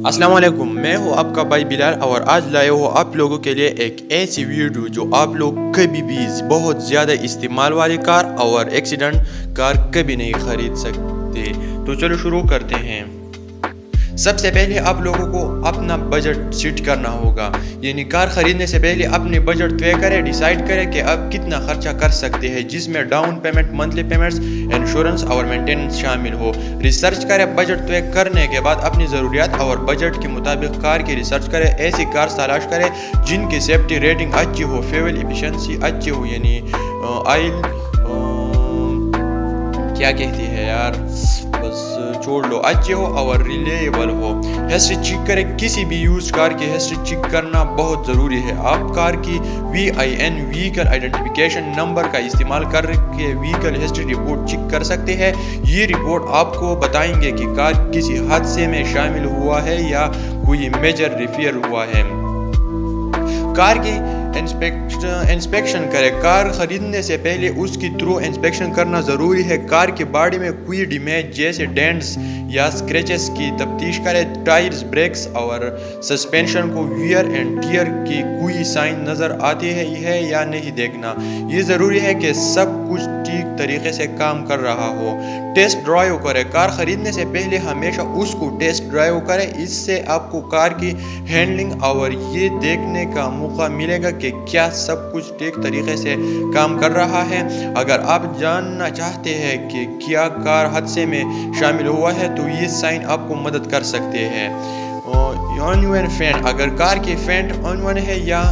अस्सलाम वालेकुम, मैं हूँ आपका भाई बिलाल और आज लाए हो आप लोगों के लिए एक ऐसी वीडियो जो आप लोग कभी भी बहुत ज़्यादा इस्तेमाल वाली कार और एक्सीडेंट कार कभी नहीं खरीद सकते। तो चलो शुरू करते हैं। सबसे पहले आप लोगों को अपना बजट सेट करना होगा, यानी कार ख़रीदने से पहले अपने बजट तय करें, डिसाइड करें कि आप कितना खर्चा कर सकते हैं, जिसमें down payment, monthly payments, insurance और मेंटेनेंस शामिल हो। रिसर्च करें, बजट तय करने के बाद अपनी ज़रूरियात और बजट के मुताबिक कार की रिसर्च करें। ऐसी कार तलाश करें जिनकी सेफ्टी रेटिंग अच्छी हो, फ्यूल एफिशिएंसी अच्छी हो, यानी ऑयल क्या कहती है यार, बस छोड़ लो, अच्छे हो और रिलेएबल हो। हिस्ट्री चेक करें, किसी भी यूज कार की हिस्ट्री चेक करना बहुत ज़रूरी है। आप कार की VIN व्हीकल आइडेंटिफिकेशन नंबर का इस्तेमाल करके व्हीकल हिस्ट्री रिपोर्ट चेक कर सकते हैं। ये रिपोर्ट आपको बताएंगे कि कार किसी हादसे में शामिल हुआ है या कोई मेजर रिपेयर हुआ है। कार की इंस्पेक्शन करें, कार खरीदने से पहले उसकी थ्रू इंस्पेक्शन करना ज़रूरी है। कार की बॉडी में कोई डैमेज जैसे डेंट्स या स्क्रैचेस की तफ्तीश करें। टायर्स, ब्रेक्स और सस्पेंशन को वियर एंड टियर की कोई साइन नज़र आती है या नहीं देखना। ये ज़रूरी है कि सब कुछ ठीक तरीके से काम कर रहा हो। टेस्ट ड्राइव करें, कार खरीदने से पहले हमेशा उसको टेस्ट ड्राइव करें। इससे आपको कार की हैंडलिंग और ये देखने का मौका मिलेगा कि क्या सब कुछ ठीक तरीके से काम कर रहा है। अगर आप जानना चाहते हैं कि क्या कार हादसे में शामिल हुआ है तो ये साइन आपको मदद कर सकते हैं। अनवन फेंट, अगर कार की फेंट अनवन है या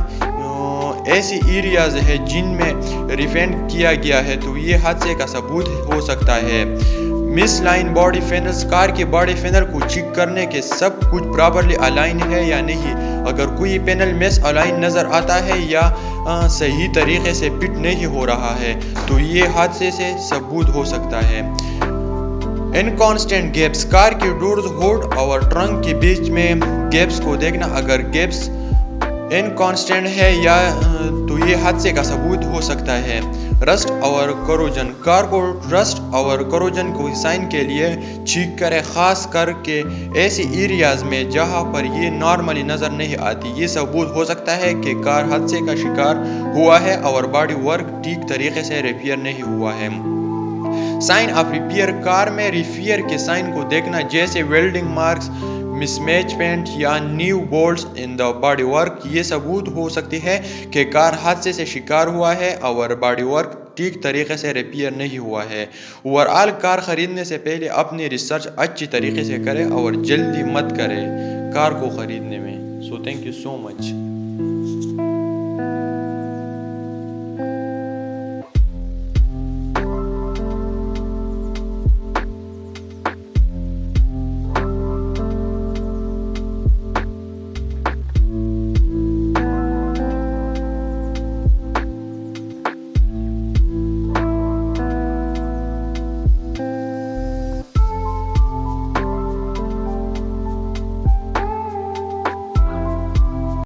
ऐसी एरियाज है जिनमें रिफेंट किया गया है तो ये हादसे का सबूत हो सकता है। Miss line body panels, car के बॉडी पैनल को चेक करने के सब कुछ प्रॉपरली अलाइन है या नहीं। अगर कोई पैनल मिस अलाइन नज़र आता है या सही तरीके से फिट नहीं हो रहा है तो ये हादसे से सबूत हो सकता है। इनकॉन्स्टेंट गैप्स, कार की डोर्स, हुड और ट्रंक के बीच में गैप्स को देखना। अगर गैप्स इनकॉन्स्टेंट है या तो ये हादसे का सबूत हो सकता है। रस्ट और करोजन, कार को रस्ट और करोजन को साइन के लिए चेक करें, खास करके ऐसी एरियाज में जहां पर ये नॉर्मली नज़र नहीं आती। ये सबूत हो सकता है कि कार हादसे का शिकार हुआ है और बॉडी वर्क ठीक तरीके से रिपेयर नहीं हुआ है। साइन ऑफ रिपेयर, कार में रिपेयर के साइन को देखना जैसे वेल्डिंग मार्क्स, मिसमैच पेंट या new bolts in the body work. ये सबूत हो सकती है कि कार हादसे से शिकार हुआ है और बॉडी वर्क ठीक तरीके से रिपेयर नहीं हुआ है। ओवरऑल कार खरीदने से पहले अपनी रिसर्च अच्छी तरीके से करें और जल्दी मत करें कार को खरीदने में। So thank you so much.